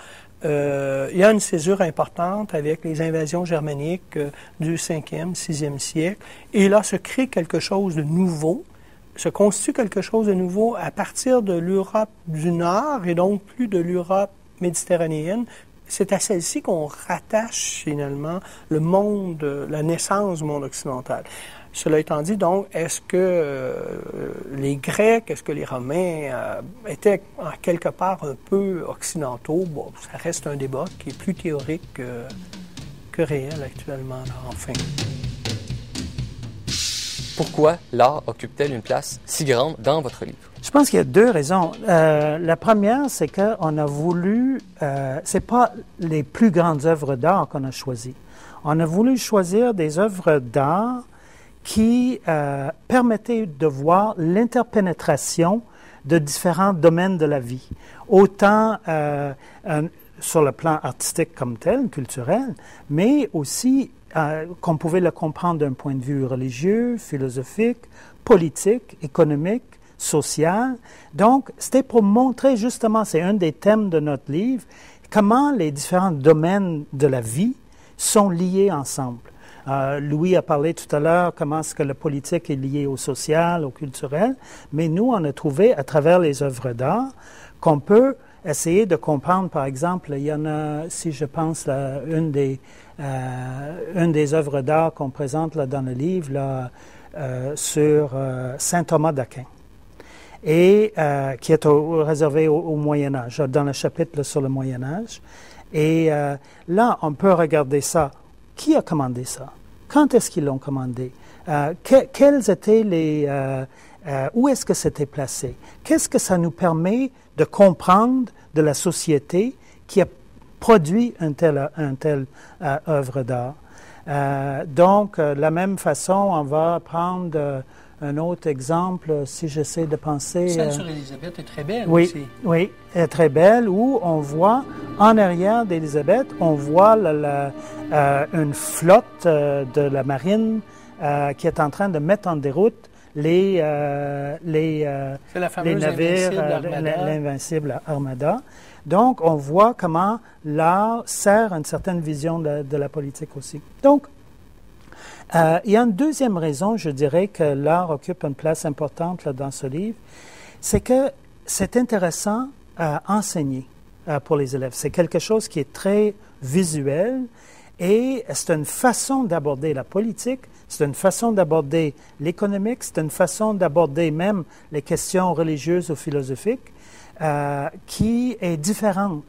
il y a une césure importante avec les invasions germaniques du 5e, 6e siècle, et là se crée quelque chose de nouveau, se constitue quelque chose de nouveau à partir de l'Europe du Nord, et donc plus de l'Europe méditerranéenne. C'est à celle-ci qu'on rattache finalement le monde, la naissance du monde occidental. Cela étant dit, donc, est-ce que les Grecs, est-ce que les Romains étaient en quelque part un peu occidentaux? Bon, ça reste un débat qui est plus théorique que réel actuellement, là, enfin. Pourquoi l'art occupe-t-elle une place si grande dans votre livre? Je pense qu'il y a deux raisons. La première, c'est qu'on a voulu... c'est pas les plus grandes œuvres d'art qu'on a choisies. On a voulu choisir des œuvres d'art qui permettaient de voir l'interpénétration de différents domaines de la vie. Autant sur le plan artistique comme tel, culturel, mais aussi qu'on pouvait le comprendre d'un point de vue religieux, philosophique, politique, économique, social. Donc, c'était pour montrer justement, c'est un des thèmes de notre livre, comment les différents domaines de la vie sont liés ensemble. Louis a parlé tout à l'heure comment est-ce que le politique est lié au social, au culturel, mais nous, on a trouvé à travers les œuvres d'art qu'on peut essayer de comprendre, par exemple, il y en a, si je pense, une des œuvres d'art qu'on présente là, dans le livre là, sur Saint Thomas d'Aquin, et qui est réservé au Moyen Âge, dans le chapitre là, sur le Moyen Âge. Et là, on peut regarder ça. Qui a commandé ça? Quand est-ce qu'ils l'ont commandé? Quels étaient les... où est-ce que c'était placé? Qu'est-ce que ça nous permet de comprendre de la société qui a produit un tel œuvre d'art? Donc, de la même façon, on va prendre Un autre exemple, si j'essaie de penser... Celle sur Élisabeth est très belle oui, aussi. Oui, elle est très belle, où on voit, en arrière d'Élisabeth, on voit une flotte de la marine qui est en train de mettre en déroute les navires, l'Invincible Armada. Donc, on voit comment l'art sert à une certaine vision de la politique aussi. Donc, il y a une deuxième raison, je dirais, que l'art occupe une place importante là, dans ce livre, c'est que c'est intéressant à enseigner pour les élèves. C'est quelque chose qui est très visuel et c'est une façon d'aborder la politique, c'est une façon d'aborder l'économique, c'est une façon d'aborder même les questions religieuses ou philosophiques qui est différente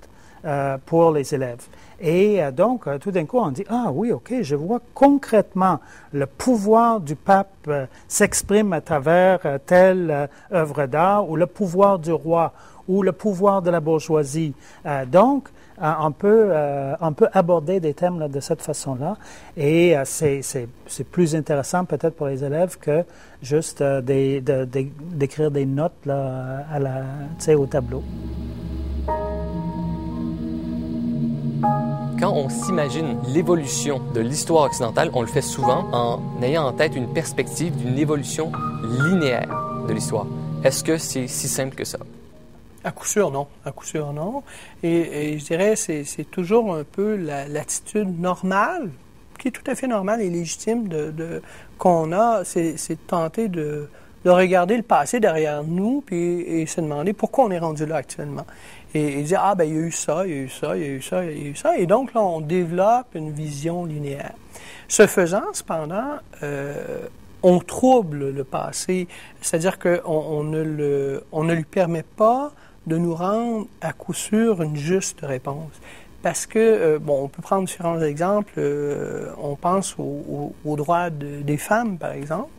pour les élèves. Et donc, tout d'un coup, on dit, ah oui, OK, je vois concrètement le pouvoir du pape s'exprime à travers telle œuvre d'art, ou le pouvoir du roi, ou le pouvoir de la bourgeoisie. Donc, on peut aborder des thèmes là, de cette façon-là, et c'est plus intéressant peut-être pour les élèves que juste d'écrire des notes là, au tableau. Quand on s'imagine l'évolution de l'histoire occidentale, on le fait souvent en ayant en tête une perspective d'une évolution linéaire de l'histoire. Est-ce que c'est si simple que ça? À coup sûr, non. À coup sûr, non. Et je dirais c'est toujours un peu l'attitude normale, qui est tout à fait normale et légitime qu'on a, c'est de tenter de regarder le passé derrière nous et se demander pourquoi on est rendu là actuellement. Et dire, ah ben il y a eu ça, il y a eu ça, il y a eu ça, il y a eu ça. Et donc là, on développe une vision linéaire. Ce faisant, cependant, on trouble le passé, c'est-à-dire qu'on ne lui permet pas de nous rendre à coup sûr une juste réponse. Parce que, on peut prendre différents exemples. On pense aux droits des femmes, par exemple.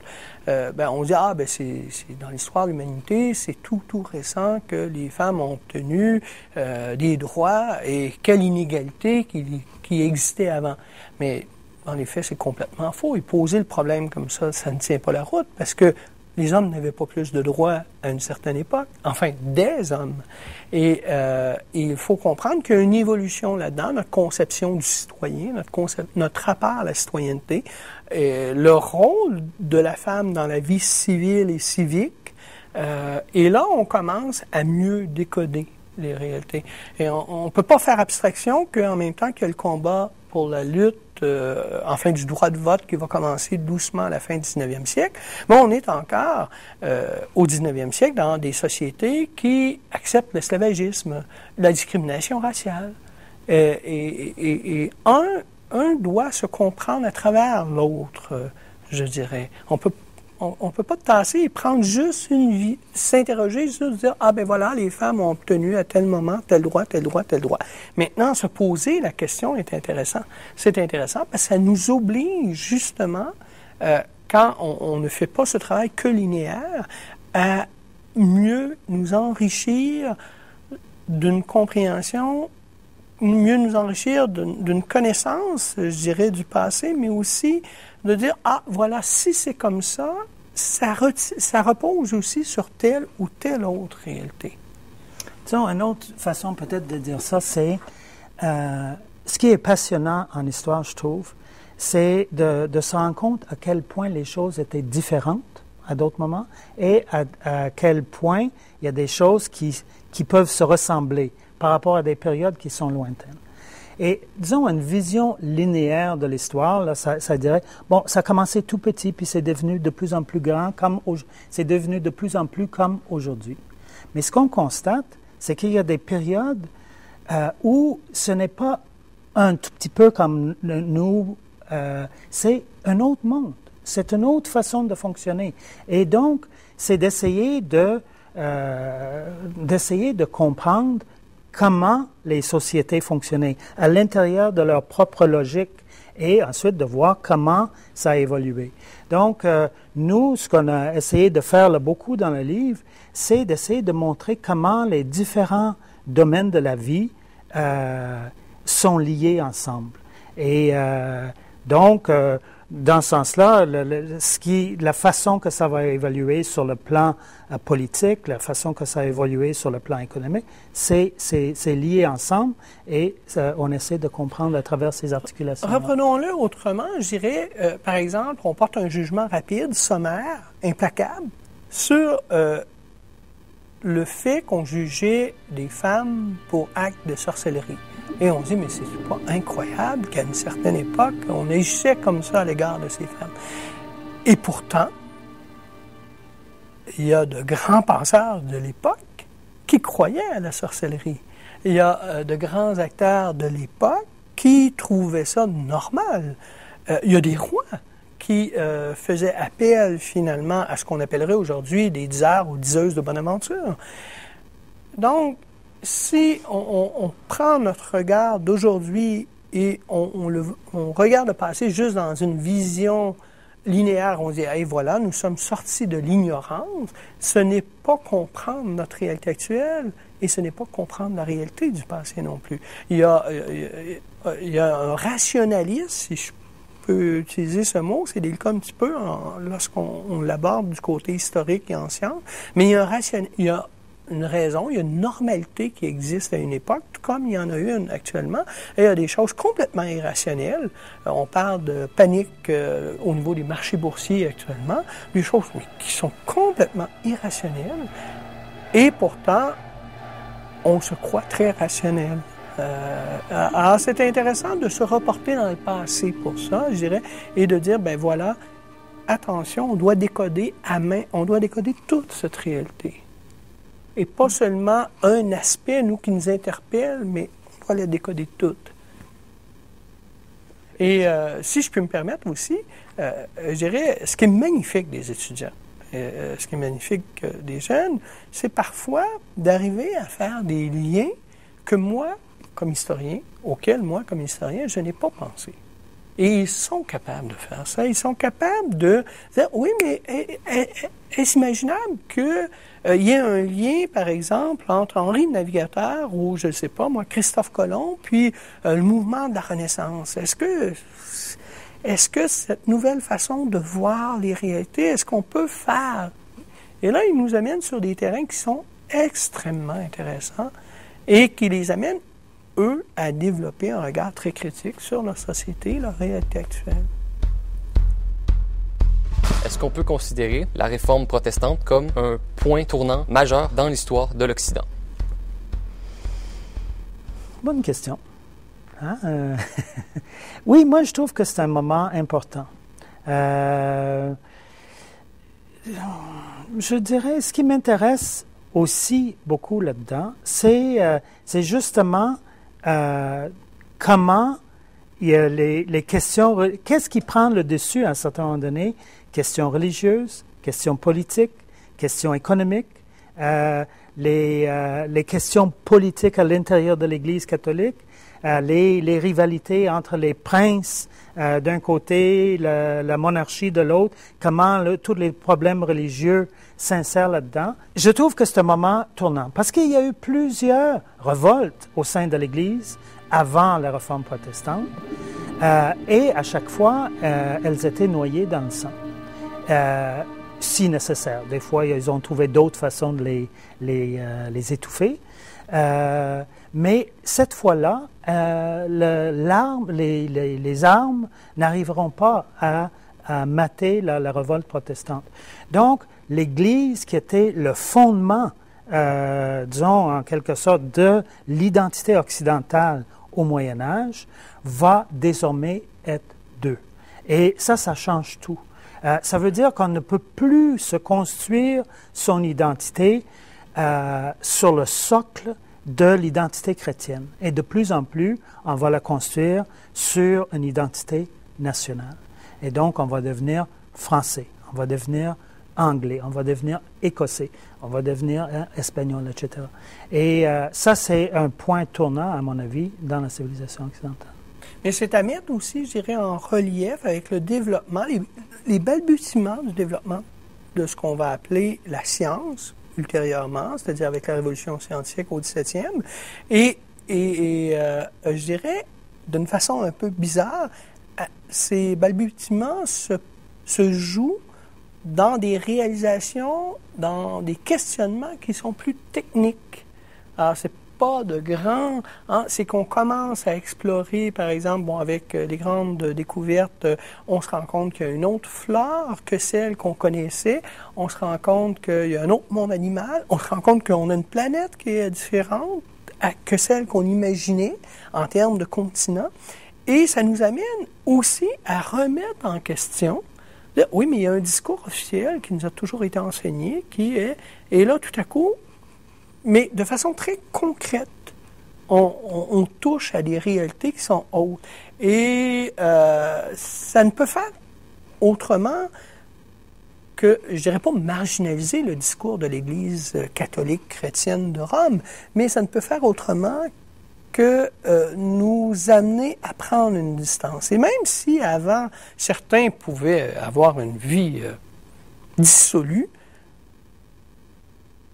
On dit, c'est dans l'histoire de l'humanité, c'est tout récent que les femmes ont obtenu des droits et quelle inégalité qui existait avant. Mais, en effet, c'est complètement faux. Et poser le problème comme ça ne tient pas la route parce que les hommes n'avaient pas plus de droits à une certaine époque, enfin des hommes. Et il faut comprendre qu'il y a une évolution là-dedans, notre conception du citoyen, notre rapport à la citoyenneté, le rôle de la femme dans la vie civile et civique. Et là, on commence à mieux décoder les réalités. Et on ne peut pas faire abstraction qu'en même temps qu'il y a le combat pour la lutte du droit de vote qui va commencer doucement à la fin du 19e siècle, mais on est encore au 19e siècle dans des sociétés qui acceptent l'esclavagisme, la discrimination raciale. Et un doit se comprendre à travers l'autre, je dirais. On peut pas tasser et prendre juste une vie, s'interroger, juste dire, les femmes ont obtenu à tel moment tel droit, tel droit, tel droit. Maintenant, se poser la question est intéressant. C'est intéressant parce que ça nous oblige justement, quand on ne fait pas ce travail que linéaire, à mieux nous enrichir d'une compréhension, mieux nous enrichir d'une connaissance, je dirais, du passé, mais aussi de dire, si c'est comme ça, ça repose aussi sur telle ou telle autre réalité. Disons, une autre façon peut-être de dire ça, c'est ce qui est passionnant en histoire, je trouve, c'est de se rendre compte à quel point les choses étaient différentes à d'autres moments et à quel point il y a des choses qui peuvent se ressembler par rapport à des périodes qui sont lointaines. Et disons, une vision linéaire de l'histoire, là, ça dirait, ça a commencé tout petit, puis c'est devenu de plus en plus grand, c'est devenu de plus en plus comme aujourd'hui. Mais ce qu'on constate, c'est qu'il y a des périodes où ce n'est pas un tout petit peu comme nous, c'est un autre monde, c'est une autre façon de fonctionner. Et donc, c'est d'essayer de comprendre comment les sociétés fonctionnaient à l'intérieur de leur propre logique et ensuite de voir comment ça a évolué. Donc, nous, ce qu'on a essayé de faire beaucoup dans le livre, c'est d'essayer de montrer comment les différents domaines de la vie sont liés ensemble. Et donc, dans ce sens-là, la façon que ça va évoluer sur le plan politique, la façon que ça va évoluer sur le plan économique, c'est lié ensemble et on essaie de comprendre à travers ces articulations. Reprenons-le autrement, je dirais, par exemple, on porte un jugement rapide, sommaire, implacable, sur le fait qu'on jugeait des femmes pour actes de sorcellerie. Et on dit, mais c'est pas incroyable qu'à une certaine époque, on agissait comme ça à l'égard de ces femmes. Et pourtant, il y a de grands penseurs de l'époque qui croyaient à la sorcellerie. Il y a de grands acteurs de l'époque qui trouvaient ça normal. Il y a des rois qui faisaient appel finalement à ce qu'on appellerait aujourd'hui des diseurs ou diseuses de bonne aventure. Donc, si on prend notre regard d'aujourd'hui et on regarde le passé juste dans une vision linéaire, on dit « Hey, voilà, nous sommes sortis de l'ignorance », ce n'est pas comprendre notre réalité actuelle et ce n'est pas comprendre la réalité du passé non plus. Il y a un rationalisme, si je peux utiliser ce mot, c'est délicat un petit peu lorsqu'on l'aborde du côté historique et ancien, mais il y a une raison, il y a une normalité qui existe à une époque, tout comme il y en a une actuellement. Et il y a des choses complètement irrationnelles. On parle de panique au niveau des marchés boursiers actuellement, des choses qui sont complètement irrationnelles. Et pourtant, on se croit très rationnel. Alors, c'est intéressant de se reporter dans le passé pour ça, je dirais, et de dire, ben voilà, attention, on doit décoder à main, on doit décoder toute cette réalité. Et pas seulement un aspect, nous, qui nous interpelle, mais on doit la décoder toute. Et si je peux me permettre aussi, je dirais, ce qui est magnifique des étudiants, ce qui est magnifique des jeunes, c'est parfois d'arriver à faire des liens que moi, comme historien, auxquels moi, comme historien, je n'ai pas pensé. Et ils sont capables de faire ça. Ils sont capables de dire, oui, mais est-ce imaginable qu'il y ait un lien, par exemple, entre Henri le Navigateur ou, je ne sais pas, moi, Christophe Colomb, puis le mouvement de la Renaissance? Est-ce que cette nouvelle façon de voir les réalités, est-ce qu'on peut faire? Et là, ils nous amènent sur des terrains qui sont extrêmement intéressants et qui les amènent, eux, à développer un regard très critique sur leur société, leur réalité actuelle. Est-ce qu'on peut considérer la réforme protestante comme un point tournant majeur dans l'histoire de l'Occident? Bonne question. Hein? Oui, moi, je trouve que c'est un moment important. Je dirais, ce qui m'intéresse aussi beaucoup là-dedans, c'est justement comment il y a les questions, qu'est-ce qui prend le dessus à un certain moment donné, questions religieuses, questions politiques, questions économiques, les questions politiques à l'intérieur de l'Église catholique, les rivalités entre les princes d'un côté, la monarchie de l'autre, comment tous les problèmes religieux s'insèrent là-dedans. Je trouve que c'est un moment tournant, parce qu'il y a eu plusieurs révoltes au sein de l'Église avant la Réforme protestante, et à chaque fois, elles étaient noyées dans le sang, si nécessaire. Des fois, ils ont trouvé d'autres façons de les étouffer. Mais cette fois-là, les armes n'arriveront pas à mater la révolte protestante. Donc, l'Église, qui était le fondement, disons en quelque sorte, de l'identité occidentale au Moyen Âge, va désormais être deux. Et ça change tout. Ça veut dire qu'on ne peut plus se construire son identité sur le socle de l'identité chrétienne. Et de plus en plus, on va la construire sur une identité nationale. Et donc, on va devenir français, on va devenir anglais, on va devenir écossais, on va devenir espagnol, etc. Et ça, c'est un point tournant, à mon avis, dans la civilisation occidentale. Mais c'est à mettre aussi, je dirais, en relief avec le développement, les balbutiements du développement de ce qu'on va appeler la science, ultérieurement, c'est-à-dire avec la révolution scientifique au 17e, et je dirais, d'une façon un peu bizarre, ces balbutiements se jouent dans des réalisations, dans des questionnements qui sont plus techniques. Alors, c'est pas de grands... c'est qu'on commence à explorer, par exemple, avec les grandes découvertes, on se rend compte qu'il y a une autre flore que celle qu'on connaissait, on se rend compte qu'il y a un autre monde animal, on se rend compte qu'on a une planète qui est différente que celle qu'on imaginait en termes de continent. Et ça nous amène aussi à remettre en question, oui, mais il y a un discours officiel qui nous a toujours été enseigné, qui est, et là, tout à coup, mais de façon très concrète, on touche à des réalités qui sont hautes. Et ça ne peut faire autrement que, je dirais pas marginaliser le discours de l'Église catholique chrétienne de Rome, mais ça ne peut faire autrement que nous amener à prendre une distance. Et même si avant, certains pouvaient avoir une vie dissolue,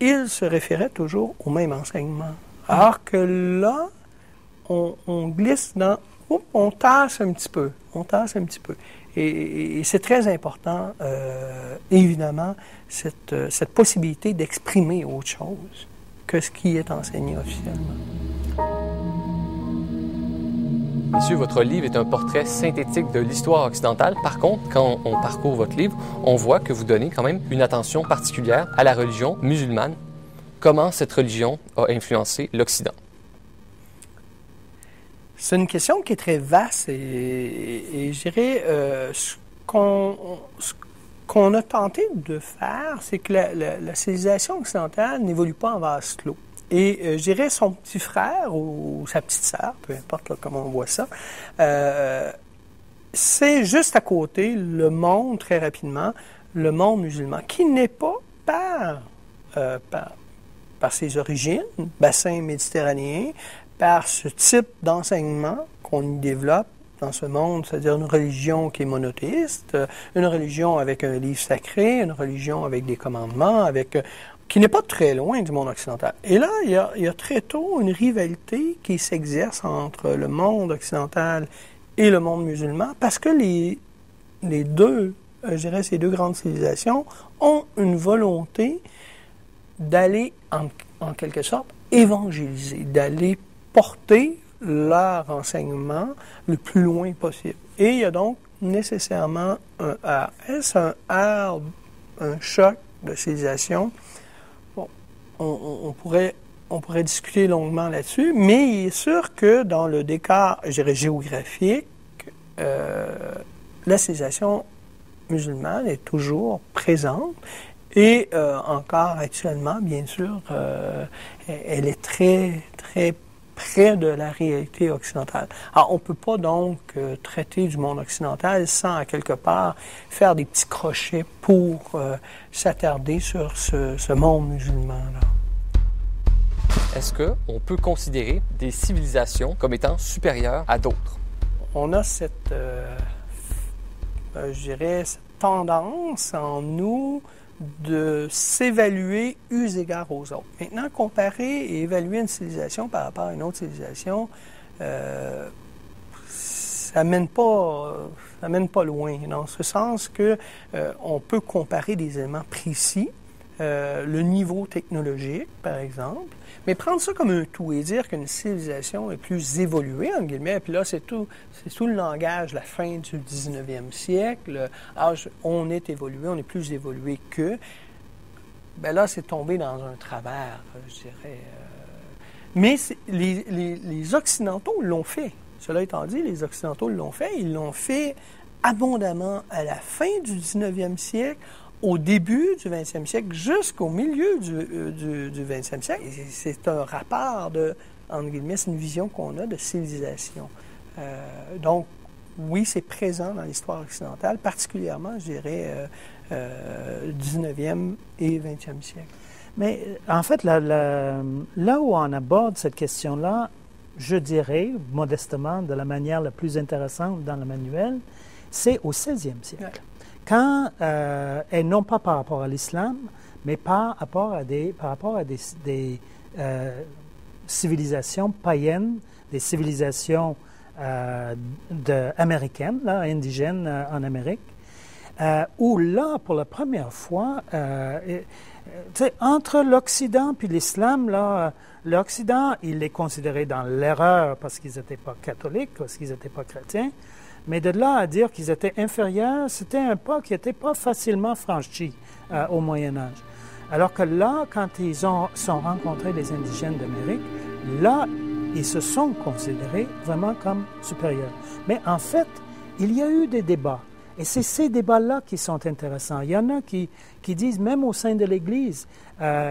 ils se référaient toujours au même enseignement. Alors que là, on glisse dans... on tasse un petit peu. Et c'est très important, évidemment, cette possibilité d'exprimer autre chose que ce qui est enseigné officiellement. Messieurs, votre livre est un portrait synthétique de l'histoire occidentale. Par contre, quand on parcourt votre livre, on voit que vous donnez quand même une attention particulière à la religion musulmane. Comment cette religion a influencé l'Occident? C'est une question qui est très vaste et je dirais ce qu'on a tenté de faire, c'est que la civilisation occidentale n'évolue pas en vase clos. Et je dirais son petit frère ou sa petite sœur, peu importe là, comment on voit ça, c'est juste à côté le monde, très rapidement, le monde musulman, qui n'est pas par ses origines, bassin méditerranéen, par ce type d'enseignement qu'on y développe dans ce monde, c'est-à-dire une religion qui est monothéiste, une religion avec un livre sacré, une religion avec des commandements, qui n'est pas très loin du monde occidental. Et là, il y a très tôt une rivalité qui s'exerce entre le monde occidental et le monde musulman, parce que les deux, je dirais, ces deux grandes civilisations ont une volonté d'aller, en quelque sorte, évangéliser, d'aller porter leur enseignement le plus loin possible. Et il y a donc nécessairement un heurt. Est-ce un heurt, un choc de civilisation? Bon, on pourrait discuter longuement là-dessus, mais il est sûr que dans le décor, je dirais, géographique, la civilisation musulmane est toujours présente. Et encore actuellement, bien sûr, elle est très, très près de la réalité occidentale. Alors, on ne peut pas donc traiter du monde occidental sans, à quelque part, faire des petits crochets pour s'attarder sur ce monde musulman-là. Est-ce qu'on peut considérer des civilisations comme étant supérieures à d'autres? On a cette tendance en nous de s'évaluer eu égard aux autres. Maintenant, comparer et évaluer une civilisation par rapport à une autre civilisation, ça mène pas loin, dans ce sens que on peut comparer des éléments précis, le niveau technologique, par exemple, mais prendre ça comme un tout et dire qu'une civilisation est plus évoluée, en guillemets, puis là, c'est tout le langage, la fin du 19e siècle, on est évolué, on est plus évolué que, ben là, c'est tombé dans un travers, je dirais. Mais les Occidentaux l'ont fait. Cela étant dit, les Occidentaux l'ont fait. Ils l'ont fait abondamment à la fin du 19e siècle, au début du 20e siècle, jusqu'au milieu du 20e siècle. Et c'est un rapport entre guillemets, c'est une vision qu'on a de civilisation. Donc, oui, c'est présent dans l'histoire occidentale, particulièrement, je dirais, 19e et 20e siècle. Mais en fait, là où on aborde cette question-là, je dirais, modestement, de la manière la plus intéressante dans le manuel, c'est au 16e siècle. Ouais. Quand, et non pas par rapport à l'islam, mais par rapport à des civilisations païennes, des civilisations américaine, là, indigène en Amérique, où là, pour la première fois, entre l'Occident puis l'Islam, là, l'Occident, il est considéré dans l'erreur parce qu'ils n'étaient pas catholiques, parce qu'ils n'étaient pas chrétiens, mais de là à dire qu'ils étaient inférieurs, c'était un pas qui n'était pas facilement franchi au Moyen Âge. Alors que là, quand ils sont rencontrés les indigènes d'Amérique, là, ils se sont considérés vraiment comme supérieurs. Mais en fait, il y a eu des débats. Et c'est ces débats-là qui sont intéressants. Il y en a qui disent, même au sein de l'Église,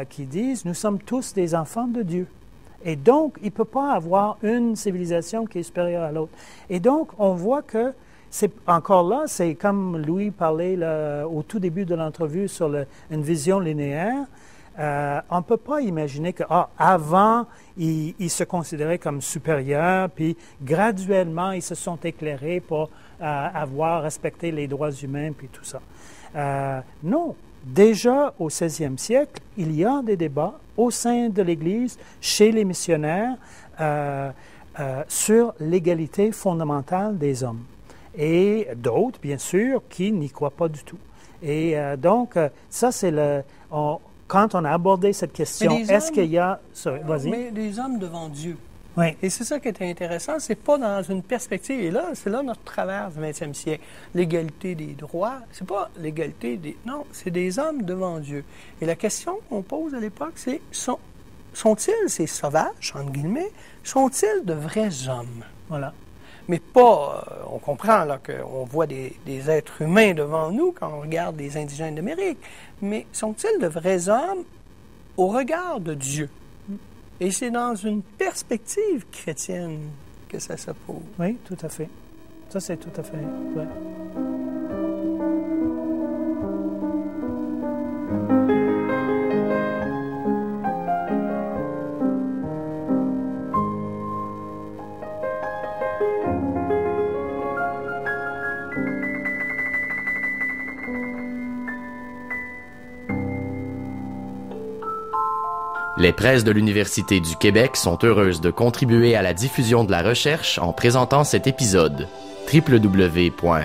qui disent, nous sommes tous des enfants de Dieu. Et donc, il ne peut pas avoir une civilisation qui est supérieure à l'autre. Et donc, on voit que, c'est encore là, c'est comme Louis parlait là, au tout début de l'entrevue sur une vision linéaire. On ne peut pas imaginer que, avant, ils se considéraient comme supérieurs, puis graduellement, ils se sont éclairés pour avoir respecté les droits humains, puis tout ça. Non. Déjà au 16e siècle, il y a des débats au sein de l'Église, chez les missionnaires, sur l'égalité fondamentale des hommes. Et d'autres, bien sûr, qui n'y croient pas du tout. Et donc, ça, c'est quand on a abordé cette question, est-ce qu'il y a... Vas-y. Mais des hommes devant Dieu. Oui. Et c'est ça qui est intéressant, c'est pas dans une perspective, et là, c'est là notre travers du 20e siècle. L'égalité des droits, c'est pas l'égalité des... Non, c'est des hommes devant Dieu. Et la question qu'on pose à l'époque, c'est, sont-ils, ces sauvages, entre guillemets, sont-ils de vrais hommes? Voilà. Mais pas, on comprend là qu'on voit des êtres humains devant nous quand on regarde les indigènes d'Amérique, mais sont-ils de vrais hommes au regard de Dieu? Et c'est dans une perspective chrétienne que ça se pose. Oui, tout à fait. Ça, c'est tout à fait vrai. Les presses de l'Université du Québec sont heureuses de contribuer à la diffusion de la recherche en présentant cet épisode. www.puq.ca